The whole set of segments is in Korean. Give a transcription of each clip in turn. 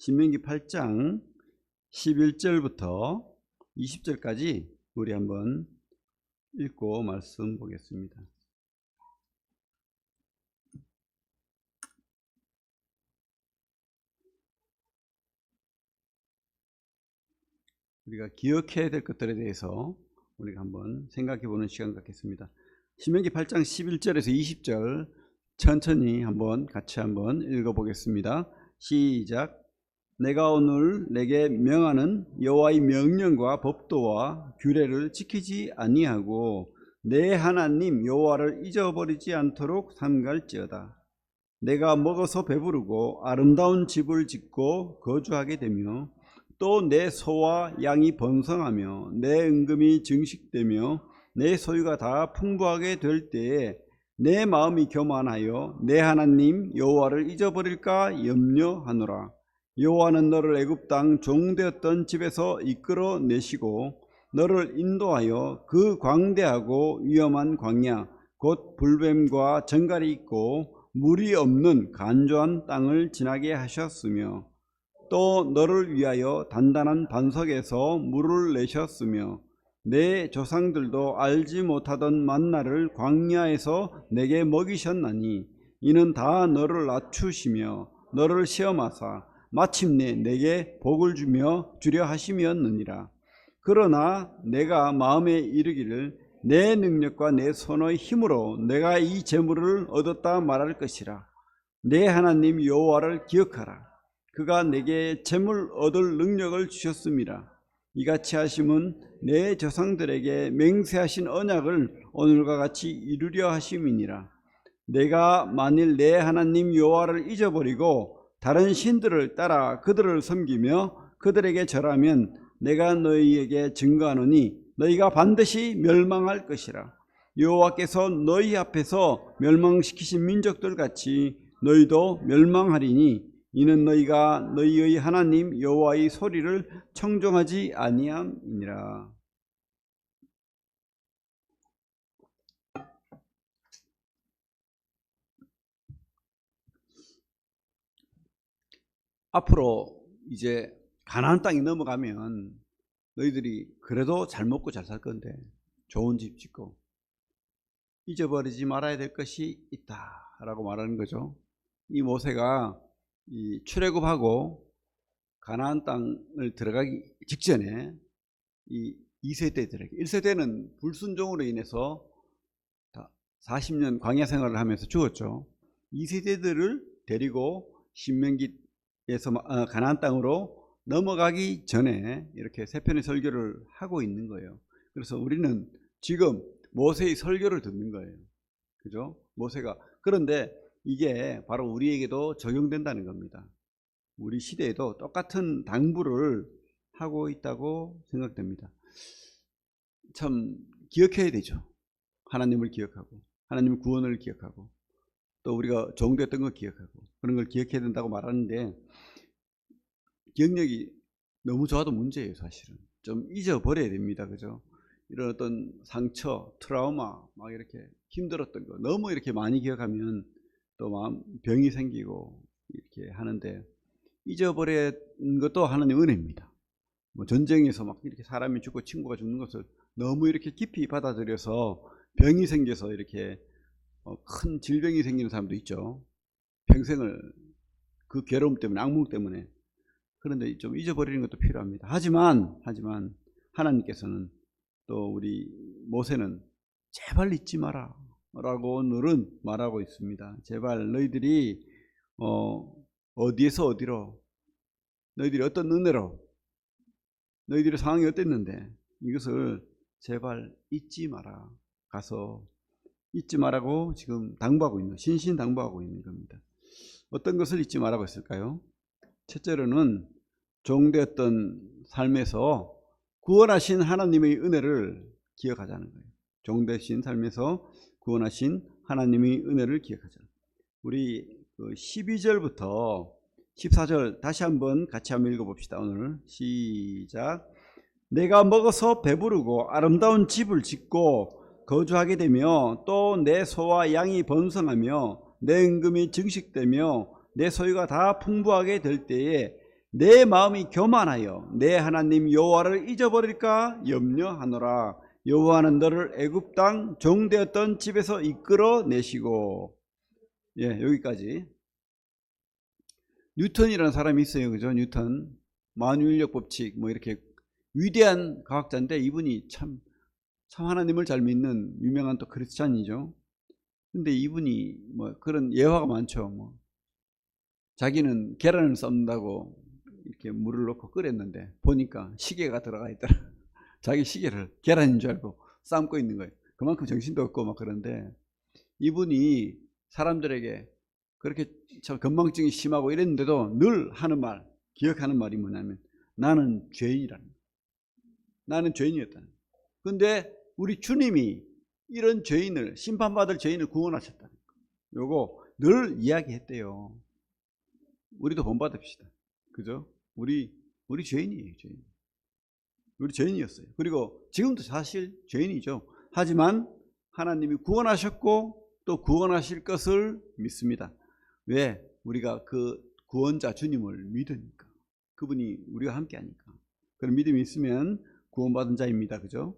신명기 8장 11절부터 20절까지 우리 한번 읽고 말씀 보겠습니다. 우리가 기억해야 될 것들에 대해서 우리가 한번 생각해 보는 시간 갖겠습니다. 신명기 8장 11절에서 20절 천천히 한번 같이 한번 읽어 보겠습니다. 시작. 내가 오늘 내게 명하는 여호와의 명령과 법도와 규례를 지키지 아니하고 내 하나님 여호와를 잊어버리지 않도록 삼갈지어다. 내가 먹어서 배부르고 아름다운 집을 짓고 거주하게 되며 또 내 소와 양이 번성하며 내 은금이 증식되며 내 소유가 다 풍부하게 될 때에 내 마음이 교만하여 내 하나님 여호와를 잊어버릴까 염려하노라. 여호와는 너를 애굽 땅 종되었던 집에서 이끌어 내시고 너를 인도하여 그 광대하고 위험한 광야 곧 불뱀과 정갈이 있고 물이 없는 간조한 땅을 지나게 하셨으며 또 너를 위하여 단단한 반석에서 물을 내셨으며 내 조상들도 알지 못하던 만나를 광야에서 내게 먹이셨나니 이는 다 너를 낮추시며 너를 시험하사 마침내 내게 복을 주려 하심이었느니라. 그러나 내가 마음에 이르기를 내 능력과 내 손의 힘으로 내가 이 재물을 얻었다 말할 것이라. 내 하나님 여호와를 기억하라. 그가 내게 재물 얻을 능력을 주셨음이라. 이같이 하심은 내 조상들에게 맹세하신 언약을 오늘과 같이 이루려 하심이니라. 내가 만일 내 하나님 여호와를 잊어버리고 다른 신들을 따라 그들을 섬기며 그들에게 절하면 내가 너희에게 증거하노니 너희가 반드시 멸망할 것이라. 여호와께서 너희 앞에서 멸망시키신 민족들 같이 너희도 멸망하리니 이는 너희가 너희의 하나님 여호와의 소리를 청종하지 아니함이니라. 앞으로 이제 가나안 땅이 넘어가면 너희들이 그래도 잘 먹고 잘 살 건데 좋은 집 짓고 잊어버리지 말아야 될 것이 있다라고 말하는 거죠. 이 모세가 이 출애굽하고 가나안 땅을 들어가기 직전에 이 2세대들에게 1세대는 불순종으로 인해서 40년 광야 생활을 하면서 죽었죠. 2세대들을 데리고 신명기에서 가나안 땅으로 넘어가기 전에 이렇게 세 편의 설교를 하고 있는 거예요. 그래서 우리는 지금 모세의 설교를 듣는 거예요. 그죠? 모세가. 그런데 이게 바로 우리에게도 적용된다는 겁니다. 우리 시대에도 똑같은 당부를 하고 있다고 생각됩니다. 참 기억해야 되죠. 하나님을 기억하고 하나님의 구원을 기억하고 또 우리가 종되었던 걸 기억하고 그런 걸 기억해야 된다고 말하는데 기억력이 너무 좋아도 문제예요. 사실은 좀 잊어버려야 됩니다. 그죠? 이런 어떤 상처, 트라우마 막 이렇게 힘들었던 거 너무 이렇게 많이 기억하면 또 마음 병이 생기고 이렇게 하는데 잊어버린 것도 하나님의 은혜입니다. 뭐 전쟁에서 막 이렇게 사람이 죽고 친구가 죽는 것을 너무 이렇게 깊이 받아들여서 병이 생겨서 이렇게 큰 질병이 생기는 사람도 있죠. 평생을 그 괴로움 때문에 악몽 때문에. 그런데 좀 잊어버리는 것도 필요합니다. 하지만 하나님께서는 또 우리 모세는 제발 잊지 마라 라고 늘은 말하고 있습니다. 제발 너희들이 어디에서 어디로 너희들이 어떤 은혜로 너희들의 상황이 어땠는데 이것을 제발 잊지 마라. 가서 잊지 말라고 지금 당부하고 있는 신신당부하고 있는 겁니다. 어떤 것을 잊지 말라고 했을까요? 첫째로는 종되었던 삶에서 구원하신 하나님의 은혜를 기억하자는 거예요. 종되신 삶에서 구원하신 하나님의 은혜를 기억하자. 우리 12절부터 14절 다시 한번 같이 한번 읽어봅시다. 오늘 시작. 내가 먹어서 배부르고 아름다운 집을 짓고 거주하게 되며 또 내 소와 양이 번성하며 내 은금이 증식되며 내 소유가 다 풍부하게 될 때에 내 마음이 교만하여 내 하나님 여호와를 잊어버릴까 염려하노라. 여호와는 너를 애굽 땅 종되었던 집에서 이끌어 내시고. 예, 여기까지. 뉴턴이라는 사람이 있어요. 그죠? 뉴턴. 만유인력 법칙 뭐 이렇게 위대한 과학자인데 이분이 참 하나님을 잘 믿는 유명한 또 크리스찬이죠. 근데 이분이 뭐 그런 예화가 많죠. 뭐 자기는 계란을 삶는다고 이렇게 물을 넣고 끓였는데 보니까 시계가 들어가 있더라. 자기 시계를 계란인 줄 알고 삶고 있는 거예요. 그만큼 정신도 없고 막 그런데 이분이 사람들에게 그렇게 참 건망증이 심하고 이랬는데도 늘 하는 말, 기억하는 말이 뭐냐면 나는 죄인이라는 거예요. 나는 죄인이었다는 거예요. 근데 우리 주님이 이런 죄인을, 심판받을 죄인을 구원하셨다는 거예요. 요거 늘 이야기했대요. 우리도 본받읍시다. 그죠? 우리 죄인이에요. 죄인. 우리 죄인이었어요. 그리고 지금도 사실 죄인이죠. 하지만 하나님이 구원하셨고 또 구원하실 것을 믿습니다. 왜? 우리가 그 구원자 주님을 믿으니까. 그분이 우리와 함께 하니까. 그런 믿음이 있으면 구원받은 자입니다. 그죠?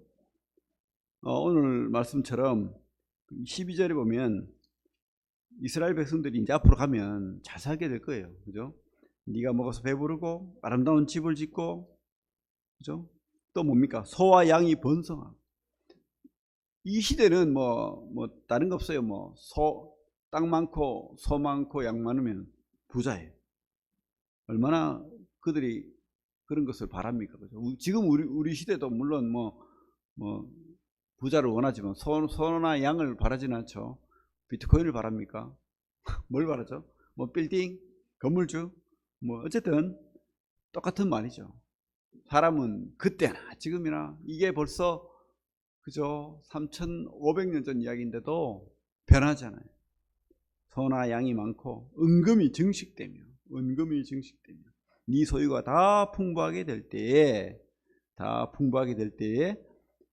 오늘 말씀처럼 12절에 보면 이스라엘 백성들이 이제 앞으로 가면 잘 살게 될 거예요. 그죠? 네가 먹어서 배부르고 아름다운 집을 짓고, 그죠? 또 뭡니까? 소와 양이 번성하고. 이 시대는 뭐 다른 거 없어요. 뭐 땅 많고 소 많고 양 많으면 부자예요. 얼마나 그들이 그런 것을 바랍니까? 그죠? 지금 우리 시대도 물론 뭐 부자를 원하지만 소나 양을 바라지는 않죠. 비트코인을 바랍니까? 뭘 바라죠? 뭐 빌딩, 건물주, 뭐 어쨌든 똑같은 말이죠. 사람은 그때나 지금이나 이게 벌써 그죠? 3,500년 전 이야기인데도 변하잖아요. 소나 양이 많고 은금이 증식되며 네 소유가 다 풍부하게 될 때에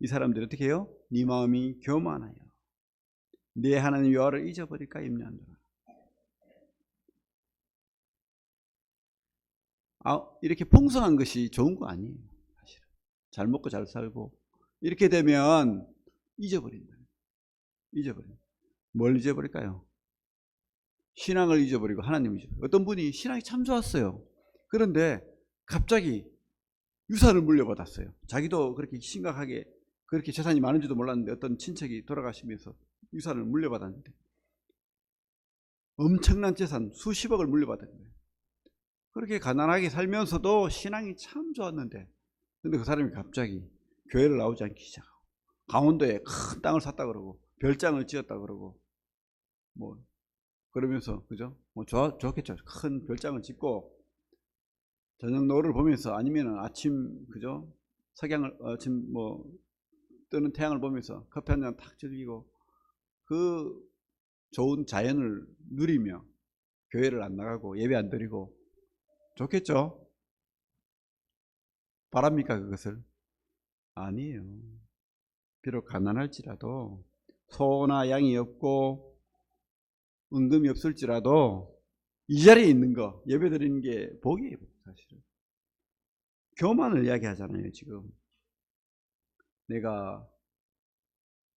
이 사람들이 어떻게 해요? 네 마음이 교만하여 내 하나님 여호와를 잊어버릴까 염려하노라. 이렇게 풍성한 것이 좋은 거 아니에요. 사실은 잘 먹고 잘 살고 이렇게 되면 잊어버린다. 뭘 잊어버릴까요? 신앙을 잊어버리고 하나님을 잊어버리고. 어떤 분이 신앙이 참 좋았어요. 그런데 갑자기 유산을 물려받았어요. 자기도 그렇게 심각하게 그렇게 재산이 많은지도 몰랐는데 어떤 친척이 돌아가시면서 유산을 물려받았는데 엄청난 재산 수십억을 물려받은 거예요. 그렇게 가난하게 살면서도 신앙이 참 좋았는데 근데 그 사람이 갑자기 교회를 나오지 않기 시작하고 강원도에 큰 땅을 샀다 그러고 별장을 지었다 그러고 뭐 그러면서 그죠? 뭐 좋겠죠. 큰 별장을 짓고 저녁 노을을 보면서 아니면은 아침 그죠? 석양을 아침 뭐 뜨는 태양을 보면서 커피 한 잔 탁 즐기고 그 좋은 자연을 누리며 교회를 안 나가고 예배 안 드리고 좋겠죠? 바랍니까 그것을? 아니에요. 비록 가난할지라도 소나 양이 없고 은금이 없을지라도 이 자리에 있는 거 예배 드리는 게 복이에요. 사실은 교만을 이야기하잖아요. 지금 내가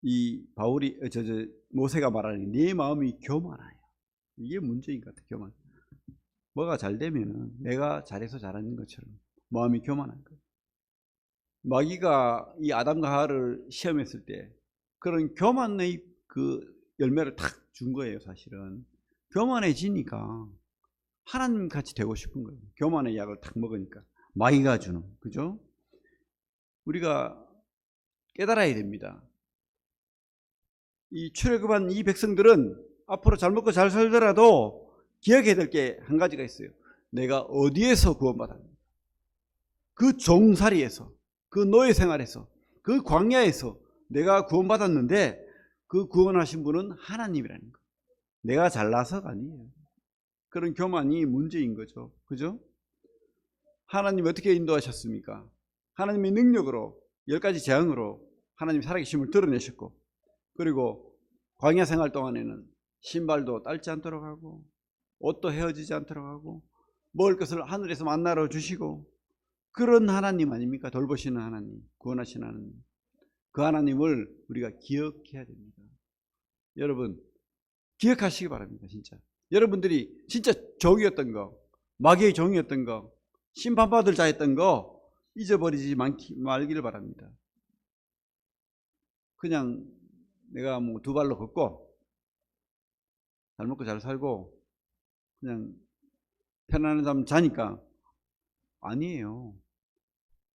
이 바울이 모세가 말하는 네 마음이 교만하여 이게 문제인 것 같아요. 교만. 뭐가 잘 되면은 내가 잘해서 잘하는 것처럼 마음이 교만한 거예요. 마귀가 이 아담과 하와를 시험했을 때 그런 교만의 그 열매를 탁 준 거예요. 사실은 교만해지니까 하나님 같이 되고 싶은 거예요. 교만의 약을 탁 먹으니까 마귀가 주는, 그죠? 우리가 깨달아야 됩니다. 이 출애굽한 이 백성들은 앞으로 잘 먹고 잘 살더라도 기억해야 될 게 한 가지가 있어요. 내가 어디에서 구원받았는가? 그 종살이에서, 그 노예 생활에서, 그 광야에서 내가 구원받았는데 그 구원하신 분은 하나님이라는 거. 내가 잘나서가 아니에요. 그런 교만이 문제인 거죠. 그죠? 하나님 어떻게 인도하셨습니까? 하나님의 능력으로 10가지 재앙으로 하나님 살아계심을 드러내셨고 그리고 광야 생활 동안에는 신발도 딸지 않도록 하고 옷도 헤어지지 않도록 하고 먹을 것을 하늘에서 만나러 주시고 그런 하나님 아닙니까? 돌보시는 하나님, 구원하시는 하나님. 그 하나님을 우리가 기억해야 됩니다. 여러분 기억하시기 바랍니다. 진짜 여러분들이 진짜 종이었던 거, 마귀의 종이었던 거, 심판받을 자였던 거 잊어버리지 말기를 바랍니다. 그냥 내가 뭐 두 발로 걷고 잘 먹고 잘 살고 그냥 편안한 잠 자니까 아니에요.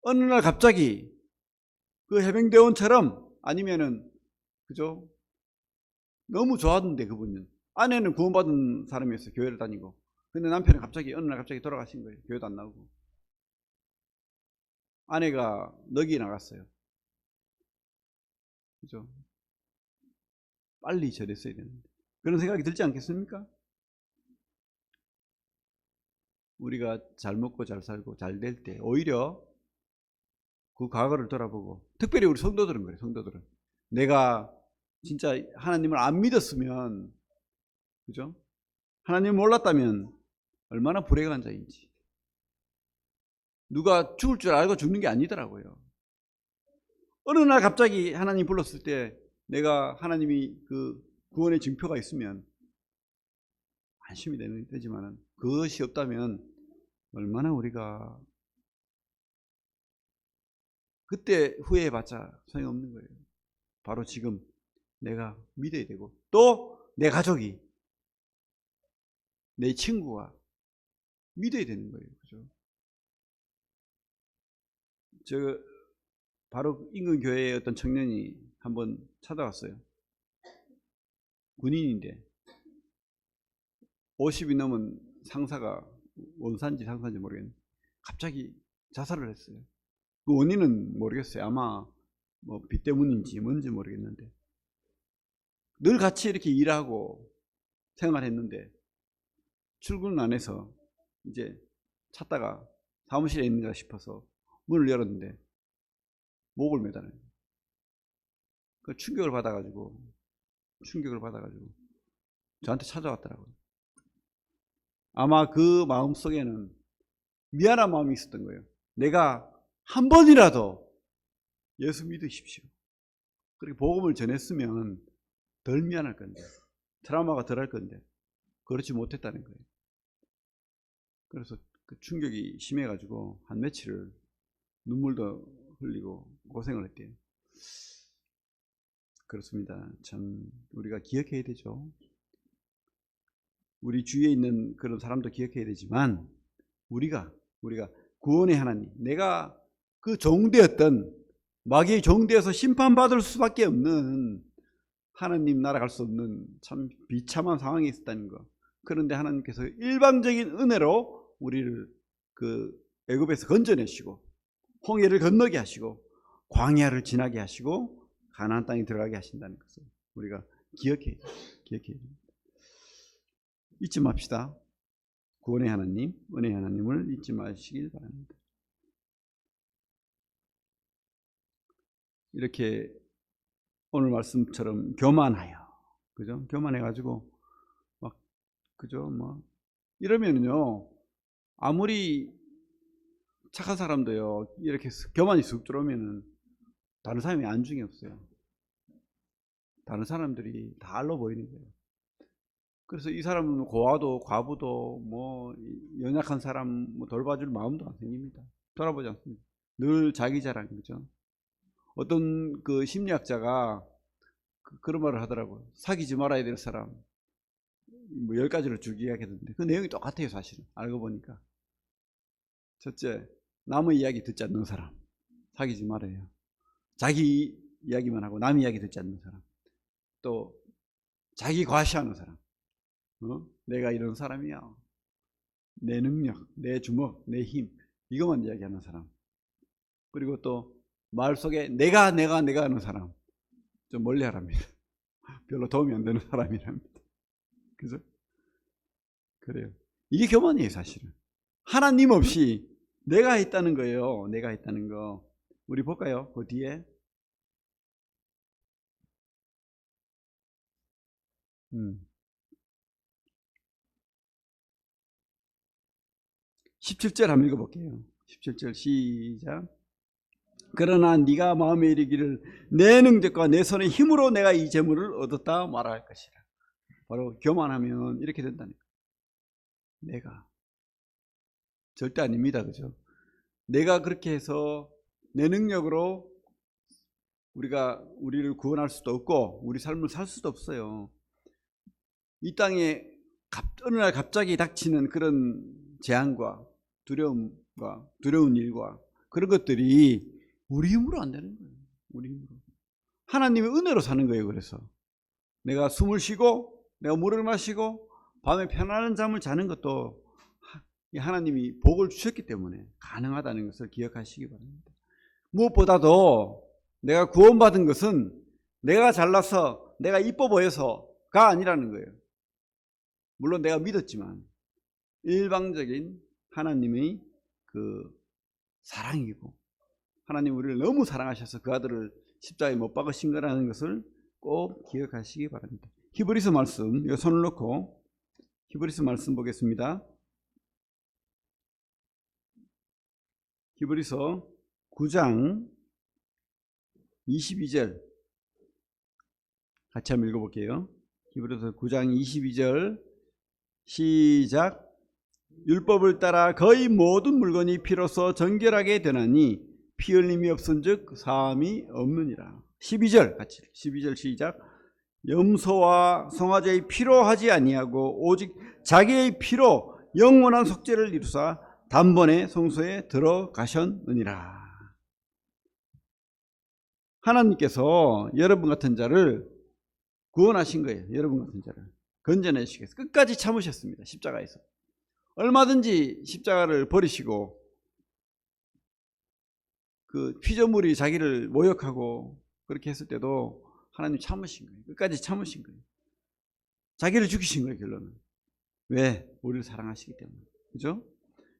어느 날 갑자기 그 해병대원처럼 아니면은 그죠? 너무 좋았는데 그분은 아내는 구원받은 사람이었어요. 교회를 다니고. 근데 남편은 갑자기 어느 날 갑자기 돌아가신 거예요. 교회도 안 나오고. 아내가 넋이 나갔어요. 그죠? 빨리 절했어야 되는데. 그런 생각이 들지 않겠습니까? 우리가 잘 먹고 잘 살고 잘 될 때 오히려 그 과거를 돌아보고 특별히 우리 성도들은 그래요. 성도들은 내가 진짜 하나님을 안 믿었으면 그죠? 하나님을 몰랐다면 얼마나 불행한 자인지. 누가 죽을 줄 알고 죽는 게 아니더라고요. 어느 날 갑자기 하나님 불렀을 때 내가 하나님이 그 구원의 증표가 있으면 안심이 되지만은 그것이 없다면 얼마나 우리가 그때 후회해봤자 소용없는 거예요. 바로 지금 내가 믿어야 되고 또 내 가족이 내 친구가 믿어야 되는 거예요. 그죠? 저 바로 인근 교회의 어떤 청년이 한번 찾아왔어요. 군인인데 50이 넘은 상사가 원산지 상사인지 모르겠는데 갑자기 자살을 했어요. 그 원인은 모르겠어요. 아마 뭐 빚 때문인지 뭔지 모르겠는데 늘 같이 이렇게 일하고 생활했는데 출근 안 해서 이제 찾다가 사무실에 있는가 싶어서 문을 열었는데 목을 매다는 거예요. 그 충격을 받아가지고 저한테 찾아왔더라고요. 아마 그 마음 속에는 미안한 마음이 있었던 거예요. 내가 한 번이라도 예수 믿으십시오. 그렇게 복음을 전했으면 덜 미안할 건데, 트라우마가 덜 할 건데, 그렇지 못했다는 거예요. 그래서 그 충격이 심해가지고 한 며칠을 눈물도 흘리고 고생을 했대요. 그렇습니다. 참 우리가 기억해야 되죠. 우리 주위에 있는 그런 사람도 기억해야 되지만 우리가 구원의 하나님, 내가 그 종되었던 마귀의 종되어서 심판받을 수밖에 없는 하나님 나라 갈 수 없는 참 비참한 상황이 있었다는 거. 그런데 하나님께서 일방적인 은혜로 우리를 그 애굽에서 건져내시고 홍해를 건너게 하시고 광야를 지나게 하시고 가나안 땅에 들어가게 하신다는 것을 우리가 기억해야 됩니다. 잊지 맙시다. 구원의 하나님, 은혜의 하나님을 잊지 마시길 바랍니다. 이렇게 오늘 말씀처럼 교만하여, 그죠? 교만해가지고 막 그죠? 뭐 이러면요 아무리 착한 사람도요 이렇게 교만이 쑥 들어오면은 다른 사람이 안중에 없어요. 다른 사람들이 다 알로 보이는 거예요. 그래서 이 사람은 고아도 과부도 뭐 연약한 사람 뭐 돌봐줄 마음도 안 생깁니다. 돌아보지 않습니다. 늘 자기 자랑, 그죠? 어떤 그 심리학자가 그런 말을 하더라고요. 사귀지 말아야 될 사람 뭐 10가지로 쭉 이야기하던데 그 내용이 똑같아요. 사실은 알고 보니까. 첫째, 남의 이야기 듣지 않는 사람 사귀지 말아요. 자기 이야기만 하고 남 이야기 듣지 않는 사람, 또 자기 과시하는 사람, 내가 이런 사람이야, 내 능력, 내 주먹, 내 힘 이것만 이야기하는 사람, 그리고 또 말 속에 내가 하는 사람 좀 멀리 하랍니다. 별로 도움이 안 되는 사람이랍니다. 그죠? 그래요. 이게 교만이에요. 사실은 하나님 없이 내가 했다는 거예요. 내가 했다는 거. 우리 볼까요? 그 뒤에 17절 한번 읽어볼게요. 17절 시작. 그러나 네가 마음에 이르기를 내 능력과 내 손의 힘으로 내가 이 재물을 얻었다 말할 것이라. 바로 교만하면 이렇게 된다니까. 내가 절대 아닙니다. 그죠? 내가 그렇게 해서 내 능력으로 우리를 구원할 수도 없고 우리 삶을 살 수도 없어요. 이 땅에 어느 날 갑자기 닥치는 그런 재앙과 두려운 일과 그런 것들이 우리 힘으로 안 되는 거예요. 우리 힘으로. 하나님의 은혜로 사는 거예요. 그래서 내가 숨을 쉬고 내가 물을 마시고 밤에 편안한 잠을 자는 것도 하나님이 복을 주셨기 때문에 가능하다는 것을 기억하시기 바랍니다. 무엇보다도 내가 구원받은 것은 내가 잘나서 내가 이뻐 보여서가 아니라는 거예요. 물론 내가 믿었지만 일방적인 하나님의 그 사랑이고 하나님 우리를 너무 사랑하셔서 그 아들을 십자가에 못 박으신 거라는 것을 꼭 기억하시기 바랍니다. 히브리서 말씀, 이 손을 놓고 히브리서 말씀 보겠습니다. 히브리서 9장 22절 같이 한번 읽어볼게요. 히브리서 9장 22절 시작. 율법을 따라 거의 모든 물건이 피로써 정결하게 되나니 피 흘림이 없은즉 사함이 없느니라. 12절 같이 12절 시작. 염소와 송아지의 피로 하지 아니하고 오직 자기의 피로 영원한 속죄를 이루사 단번에 성소에 들어가셨느니라. 하나님께서 여러분 같은 자를 구원하신 거예요. 여러분 같은 자를 건져내시기 위해서 끝까지 참으셨습니다. 십자가에서 얼마든지 십자가를 버리시고 그 피조물이 자기를 모욕하고 그렇게 했을 때도 하나님 참으신 거예요. 끝까지 참으신 거예요. 자기를 죽이신 거예요. 결론은. 왜? 우리를 사랑하시기 때문에. 그죠?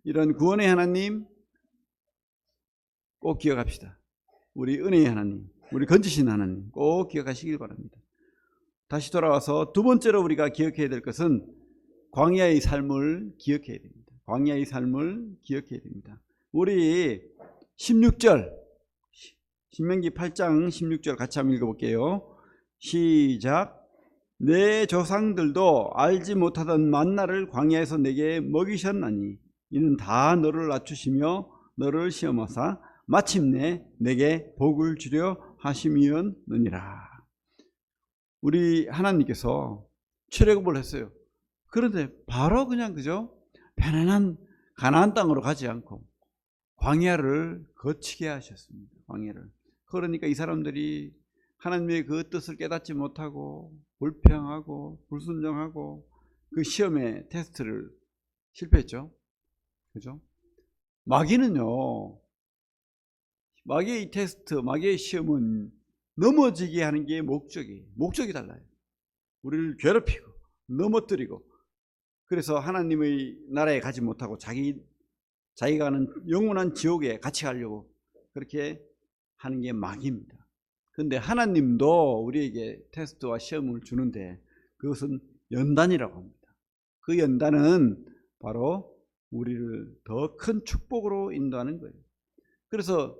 이런 구원의 하나님 꼭 기억합시다. 우리 은혜의 하나님, 우리 건지신 하나님 꼭 기억하시길 바랍니다. 다시 돌아와서 두 번째로 우리가 기억해야 될 것은 광야의 삶을 기억해야 됩니다. 광야의 삶을 기억해야 됩니다. 우리 16절 신명기 8장 16절 같이 한번 읽어볼게요. 시작. 내 조상들도 알지 못하던 만나를 광야에서 내게 먹이셨나니 이는 다 너를 낮추시며 너를 시험하사 마침내 내게 복을 주려 하심이었느니라. 우리 하나님께서 출애굽을 했어요. 그런데 바로 그냥 그죠? 편안한 가나안 땅으로 가지 않고 광야를 거치게 하셨습니다. 광야를. 그러니까 이 사람들이 하나님의 그 뜻을 깨닫지 못하고 불평하고 불순종하고 그 시험의 테스트를 실패했죠. 그죠? 마귀는요, 마귀의 테스트, 마귀의 시험은 넘어지게 하는 게 목적이 달라요. 우리를 괴롭히고 넘어뜨리고 그래서 하나님의 나라에 가지 못하고 자기가 가는 영원한 지옥에 같이 가려고 그렇게 하는 게 마귀입니다. 그런데 하나님도 우리에게 테스트와 시험을 주는데 그것은 연단이라고 합니다. 그 연단은 바로 우리를 더 큰 축복으로 인도하는 거예요. 그래서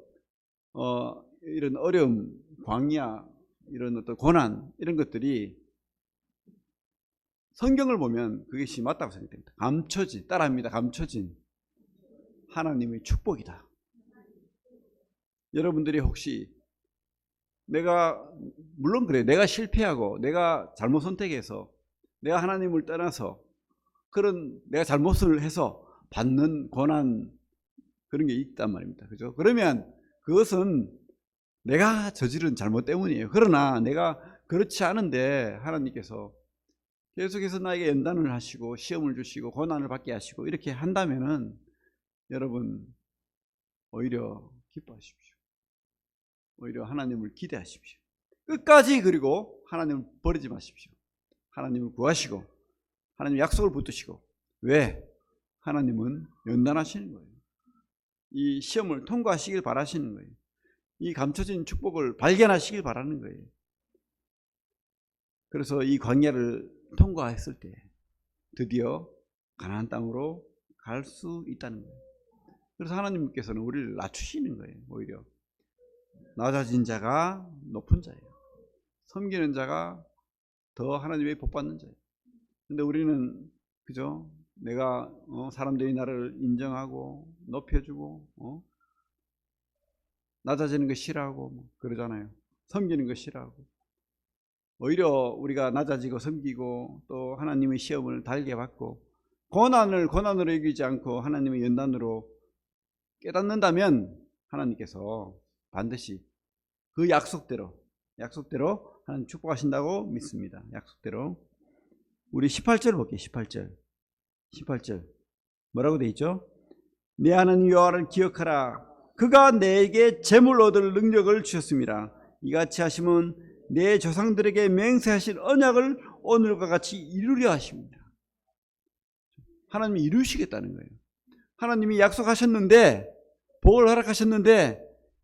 이런 어려움, 광야, 이런 어떤 고난 이런 것들이 성경을 보면 그것이 맞다고 생각됩니다. 감춰진, 따라합니다. 감춰진 하나님의 축복이다. 여러분들이 혹시 물론 그래요. 내가 실패하고 내가 잘못 선택해서 내가 하나님을 떠나서 그런 내가 잘못을 해서 받는 고난 그런 게 있단 말입니다. 그죠? 그러면 그것은 내가 저지른 잘못 때문이에요. 그러나 내가 그렇지 않은데 하나님께서 계속해서 나에게 연단을 하시고 시험을 주시고 고난을 받게 하시고 이렇게 한다면은 여러분 오히려 기뻐하십시오. 오히려 하나님을 기대하십시오. 끝까지. 그리고 하나님을 버리지 마십시오. 하나님을 구하시고 하나님 약속을 붙드시고. 왜? 하나님은 연단하시는 거예요. 이 시험을 통과하시길 바라시는 거예요. 이 감춰진 축복을 발견하시길 바라는 거예요. 그래서 이 광야를 통과했을 때 드디어 가나안 땅으로 갈 수 있다는 거예요. 그래서 하나님께서는 우리를 낮추시는 거예요. 오히려 낮아진 자가 높은 자예요. 섬기는 자가 더 하나님의 복 받는 자예요. 근데 우리는 그죠? 내가 사람들이 나를 인정하고 높여주고 낮아지는 거 싫어하고 뭐 그러잖아요. 섬기는 거 싫어하고. 오히려 우리가 낮아지고 섬기고 또 하나님의 시험을 달게 받고 고난으로 이기지 않고 하나님의 연단으로 깨닫는다면 하나님께서 반드시 그 약속대로 하나님 축복하신다고 믿습니다. 약속대로. 우리 18절 볼게요. 18절 뭐라고 돼 있죠? 내 하나님 여호와를 기억하라. 그가 내게 재물 얻을 능력을 주셨습니다. 이같이 하심은 내 조상들에게 맹세하신 언약을 오늘과 같이 이루려 하십니다. 하나님이 이루시겠다는 거예요. 하나님이 약속하셨는데, 복을 허락하셨는데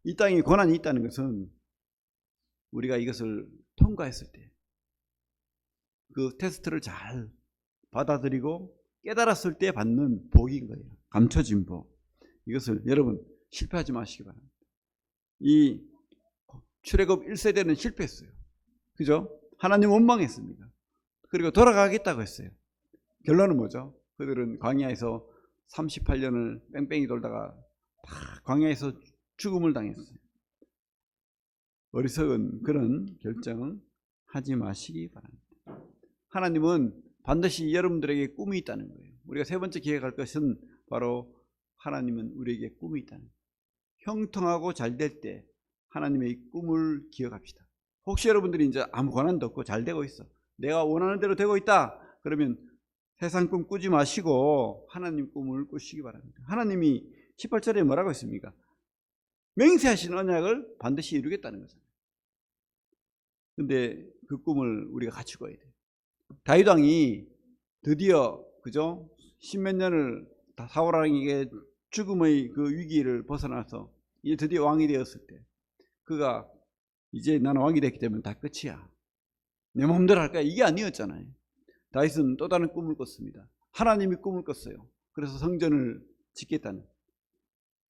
이 땅에 고난이 있다는 것은 우리가 이것을 통과했을 때, 그 테스트를 잘 받아들이고 깨달았을 때 받는 복인 거예요. 감춰진 복. 이것을 여러분 실패하지 마시기 바랍니다. 이 출애굽 1세대는 실패했어요. 그죠? 하나님 원망했습니다. 그리고 돌아가겠다고 했어요. 결론은 뭐죠? 그들은 광야에서 38년을 뺑뺑이 돌다가 다 광야에서 죽음을 당했어요. 어리석은 그런 결정은 하지 마시기 바랍니다. 하나님은 반드시 여러분들에게 꿈이 있다는 거예요. 우리가 세 번째 기억할 것은 바로 하나님은 우리에게 꿈이 있다는 거예요. 형통하고 잘 될 때 하나님의 꿈을 기억합시다. 혹시 여러분들이 이제 아무 고난도 없고 잘 되고 있어, 내가 원하는 대로 되고 있다, 그러면 세상 꿈 꾸지 마시고 하나님 꿈을 꾸시기 바랍니다. 하나님이 18절에 뭐라고 했습니까? 맹세하신 언약을 반드시 이루겠다는 거잖아요. 근데 그 꿈을 우리가 같이 꿔야 돼요. 다윗 왕이 드디어 그죠? 십몇 년을 사울왕에게 죽음의 그 위기를 벗어나서 이제 드디어 왕이 되었을 때, 그가 이제 나는 왕이 됐기 때문에 다 끝이야, 내 마음대로 할 거야, 이게 아니었잖아요. 다윗은 또 다른 꿈을 꿨습니다. 하나님이 꿈을 꿨어요. 그래서 성전을 짓겠다는,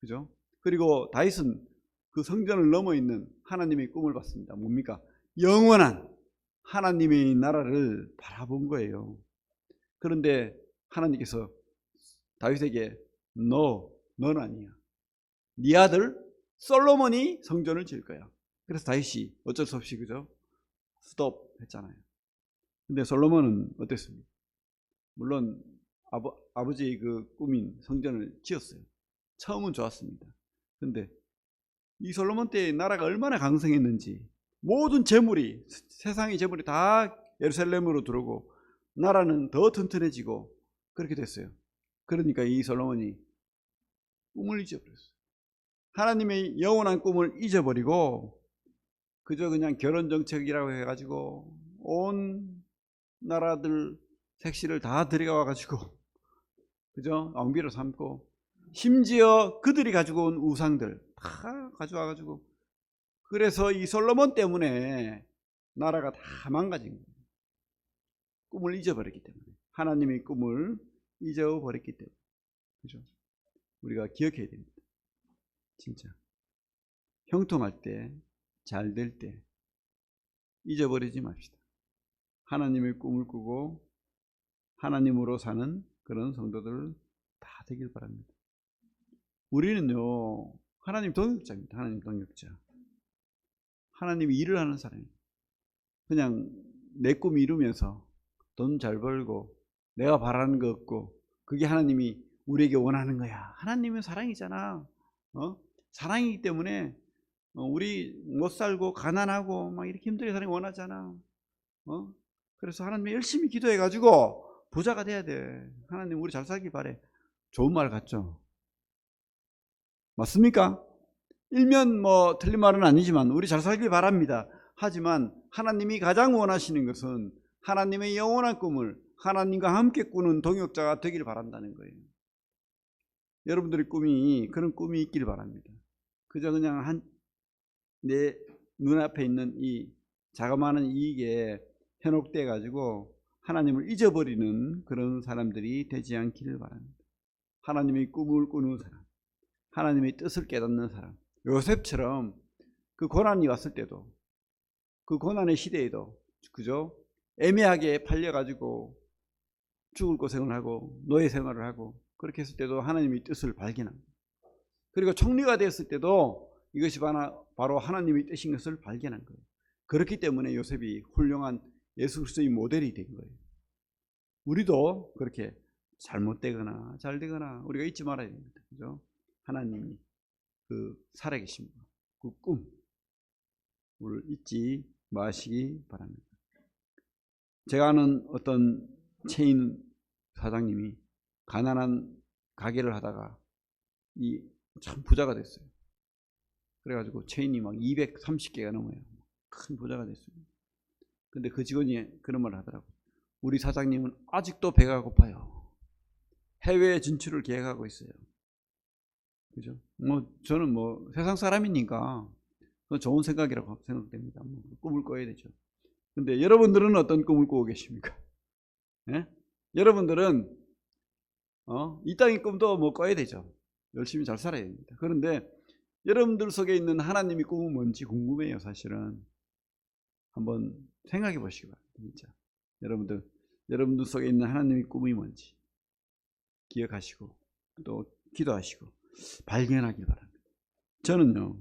그죠? 그리고 다윗은 그 성전을 넘어 있는 하나님의 꿈을 봤습니다. 뭡니까? 영원한 하나님의 나라를 바라본 거예요. 그런데 하나님께서 다윗에게 너는 아니야, 네 아들 솔로몬이 성전을 지을 거야. 그래서 다윗이 어쩔 수 없이 그죠? 스톱 했잖아요. 근데 솔로몬은 어땠습니까? 물론 아버지의 그 꿈인 성전을 지었어요. 처음은 좋았습니다. 근데 이 솔로몬 때 나라가 얼마나 강성했는지, 모든 재물이, 세상의 재물이 다 예루살렘으로 들어오고 나라는 더 튼튼해지고 그렇게 됐어요. 그러니까 이 솔로몬이 꿈을 잊어버렸어요. 하나님의 영원한 꿈을 잊어버리고 그저 그냥 결혼 정책이라고 해가지고 온 나라들 색시를 다 들여와 가지고 그죠? 왕비로 삼고, 심지어 그들이 가지고 온 우상들 다 가져와 가지고, 그래서 이 솔로몬 때문에 나라가 다 망가진 거예요. 꿈을 잊어버렸기 때문에, 하나님의 꿈을 잊어버렸기 때문에. 그죠? 우리가 기억해야 됩니다. 진짜 형통할 때, 잘 될 때 잊어버리지 맙시다. 하나님의 꿈을 꾸고 하나님으로 사는 그런 성도들 다 되길 바랍니다. 우리는요, 하나님 동역자입니다. 하나님 동역자. 하나님이 일을 하는 사람입니다. 그냥 내 꿈 이루면서 돈 잘 벌고 내가 바라는 거 없고, 그게 하나님이 우리에게 원하는 거야. 하나님은 사랑이잖아. 사랑이기 때문에 우리 못 살고 가난하고 막 이렇게 힘들게 사는 거 원하잖아. 그래서 하나님 열심히 기도해 가지고 부자가 돼야 돼. 하나님 우리 잘 살길 바래. 좋은 말 같죠? 맞습니까? 일면 뭐 틀린 말은 아니지만 우리 잘 살길 바랍니다. 하지만 하나님이 가장 원하시는 것은 하나님의 영원한 꿈을 하나님과 함께 꾸는 동역자가 되길 바란다는 거예요. 여러분들의 꿈이 그런 꿈이 있길 바랍니다. 그저 그냥 내 눈앞에 있는 이 자그마한 이익에 현혹돼 가지고 하나님을 잊어버리는 그런 사람들이 되지 않기를 바랍니다. 하나님의 꿈을 꾸는 사람, 하나님의 뜻을 깨닫는 사람. 요셉처럼 그 고난이 왔을 때도, 그 고난의 시대에도, 그죠? 애매하게 팔려가지고 죽을 고생을 하고 노예 생활을 하고 그렇게 했을 때도 하나님의 뜻을 발견합니다. 그리고 총리가 되었을 때도 이것이 바로 하나님의 뜻인 것을 발견한 거예요. 그렇기 때문에 요셉이 훌륭한 예수 그리스도의 모델이 된 거예요. 우리도 그렇게 잘못되거나 잘되거나 우리가 잊지 말아야 됩니다. 그죠? 하나님이 그 살아계신 그 꿈을 잊지 마시기 바랍니다. 제가 아는 어떤 체인 사장님이 가난한 가게를 하다가 참 부자가 됐어요. 그래가지고 체인이 막 230개가 넘어요. 큰 부자가 됐어요. 근데 그 직원이 그런 말을 하더라고요. 우리 사장님은 아직도 배가 고파요. 해외 진출을 계획하고 있어요. 그죠? 저는 세상 사람이니까 좋은 생각이라고 생각됩니다. 꿈을 꿔야 되죠. 근데 여러분들은 어떤 꿈을 꾸고 계십니까? 예? 여러분들은 이 땅의 꿈도 꿔야 되죠. 열심히 잘 살아야 됩니다. 그런데 여러분들 속에 있는 하나님의 꿈은 뭔지 궁금해요. 사실은 한번 생각해 보시기 바랍니다. 진짜 여러분들 속에 있는 하나님의 꿈이 뭔지 기억하시고 또 기도하시고 발견하길 바랍니다. 저는요,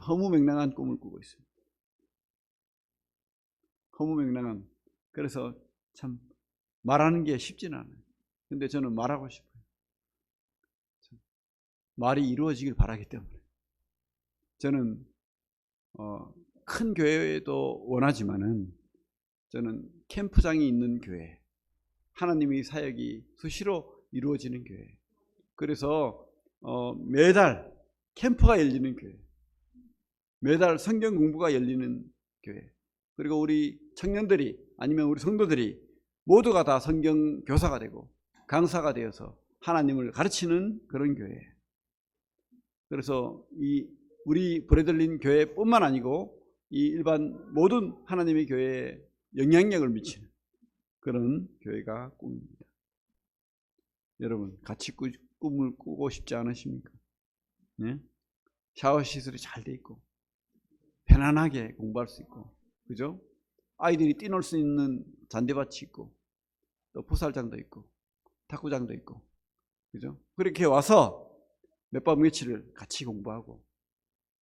허무맹랑한 꿈을 꾸고 있습니다. 허무맹랑한. 그래서 참 말하는 게 쉽지는 않아요. 근데 저는 말하고 싶어요. 말이 이루어지길 바라기 때문에. 저는 큰 교회도 원하지만은 저는 캠프장이 있는 교회, 하나님의 사역이 수시로 이루어지는 교회, 그래서 매달 캠프가 열리는 교회, 매달 성경 공부가 열리는 교회, 그리고 우리 청년들이 아니면 우리 성도들이 모두가 다 성경 교사가 되고 강사가 되어서 하나님을 가르치는 그런 교회. 그래서 우리 브레들린 교회뿐만 아니고 이 일반 모든 하나님의 교회에 영향력을 미치는 그런 교회가 꿈입니다. 여러분 같이 꿈을 꾸고 싶지 않으십니까? 네? 샤워 시설이 잘 돼 있고 편안하게 공부할 수 있고, 그죠? 아이들이 뛰놀 수 있는 잔디밭이 있고 또 풋살장도 있고 탁구장도 있고, 그죠? 그렇게 와서 몇 밤 며칠을 같이 공부하고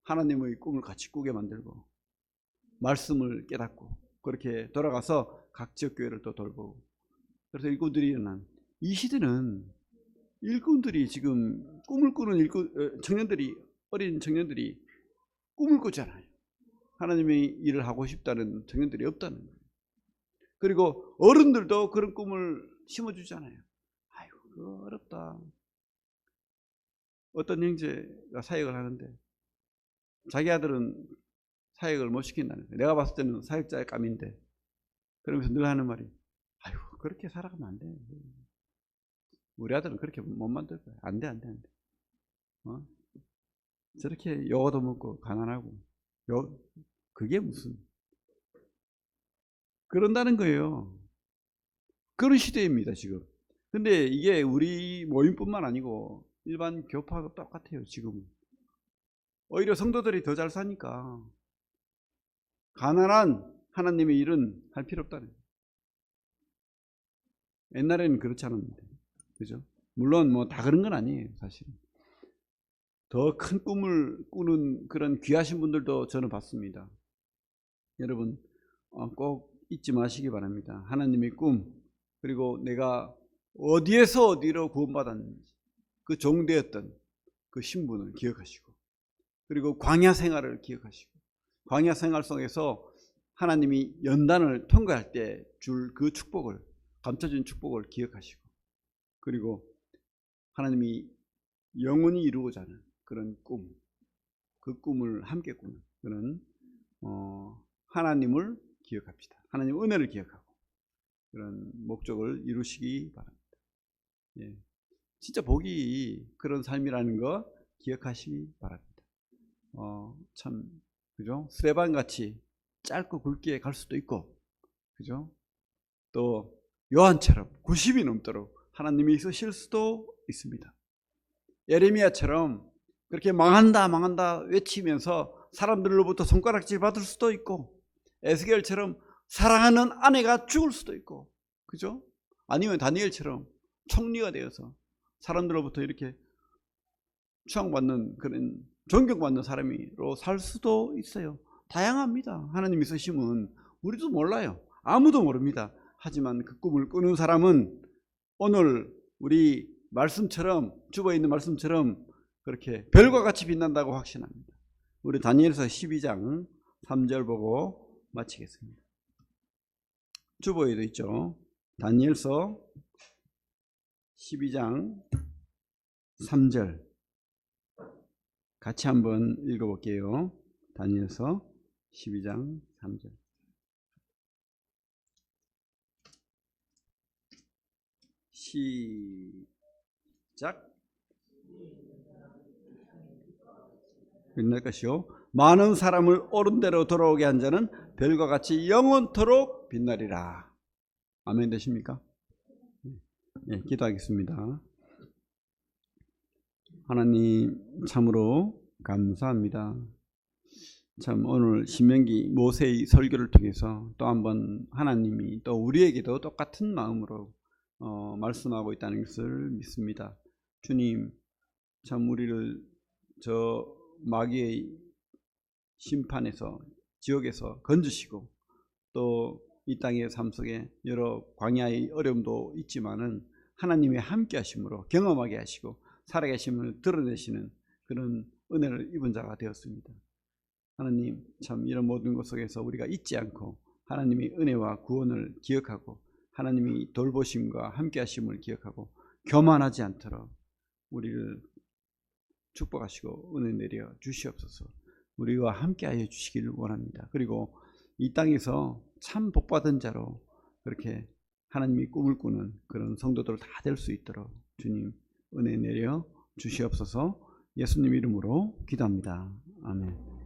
하나님의 꿈을 같이 꾸게 만들고 말씀을 깨닫고 그렇게 돌아가서 각 지역 교회를 또 돌보고. 그래서 일꾼들이 일어난 이 시대는 일꾼들이 지금 꿈을 꾸는 청년들이, 어린 청년들이 꿈을 꾸잖아요. 하나님의 일을 하고 싶다는 청년들이 없다는 거예요. 그리고 어른들도 그런 꿈을 심어주잖아요. 아이고 그거 어렵다. 어떤 형제가 사역을 하는데 자기 아들은 사역을 못 시킨다는 거예요. 내가 봤을 때는 사역자의 감인데, 그러면서 늘 하는 말이, 아이고 그렇게 살아가면 안 돼. 우리 아들은 그렇게 못 만들 거야. 안 돼. 저렇게 요거도 먹고 가난하고 그게 무슨 그런다는 거예요. 그런 시대입니다 지금. 근데 이게 우리 모임뿐만 아니고 일반 교파도 똑같아요 지금. 오히려 성도들이 더 잘 사니까 가난한 하나님의 일은 할 필요 없다는 거예요. 옛날에는 그렇지 않았는데, 그죠? 물론 다 그런 건 아니에요 사실은. 더 큰 꿈을 꾸는 그런 귀하신 분들도 저는 봤습니다. 여러분 꼭 잊지 마시기 바랍니다. 하나님의 꿈, 그리고 내가 어디에서 어디로 구원받았는지 그 종되었던 그 신분을 기억하시고, 그리고 광야 생활을 기억하시고, 광야 생활 속에서 하나님이 연단을 통과할 때 줄 그 축복을, 감춰준 축복을 기억하시고, 그리고 하나님이 영원히 이루고자 하는 그런 꿈, 그 꿈을 함께 꾸는 그런 하나님을 기억합시다. 하나님 은혜를 기억하고 그런 목적을 이루시기 바랍니다. 예. 진짜 복이 그런 삶이라는 거 기억하시기 바랍니다. 참, 그죠? 수레반 같이 짧고 굵게 갈 수도 있고, 그죠? 또 요한처럼 90이 넘도록 하나님이 쓰실 수도 있습니다. 예레미야처럼 그렇게 망한다 망한다 외치면서 사람들로부터 손가락질 받을 수도 있고, 에스겔처럼 사랑하는 아내가 죽을 수도 있고, 그죠? 아니면 다니엘처럼 총리가 되어서 사람들로부터 이렇게 추앙받는, 그런 존경받는 사람으로 살 수도 있어요. 다양합니다. 하나님이 쓰심은 우리도 몰라요. 아무도 모릅니다. 하지만 그 꿈을 꾸는 사람은 오늘 우리 말씀처럼, 주보에 있는 말씀처럼 그렇게 별과 같이 빛난다고 확신합니다. 우리 다니엘서 12장 3절 보고 마치겠습니다. 주보에도 있죠. 다니엘서 12장 3절 같이 한번 읽어볼게요. 다니엘서 12장 3절. 시작. 빛날 것이요 많은 사람을 옳은 대로 돌아오게 한 자는 별과 같이 영원토록 빛나리라. 아멘 되십니까? 네, 기도하겠습니다. 하나님 참으로 감사합니다. 참 오늘 신명기 모세의 설교를 통해서 또 한번 하나님이 또 우리에게도 똑같은 마음으로 말씀하고 있다는 것을 믿습니다. 주님 참 우리를 저 마귀의 심판에서, 지옥에서 건지시고 또 이 땅의 삶 속에 여러 광야의 어려움도 있지만은 하나님의 함께 하심으로 경험하게 하시고 살아계심을 드러내시는 그런 은혜를 입은 자가 되었습니다. 하나님 참 이런 모든 것 속에서 우리가 잊지 않고 하나님의 은혜와 구원을 기억하고 하나님이 돌보심과 함께 하심을 기억하고 교만하지 않도록 우리를 축복하시고 은혜 내려 주시옵소서. 우리와 함께 하여 주시기를 원합니다. 그리고 이 땅에서 참 복받은 자로 그렇게 하나님이 꿈을 꾸는 그런 성도들 다 될 수 있도록 주님 은혜 내려 주시옵소서. 예수님 이름으로 기도합니다. 아멘.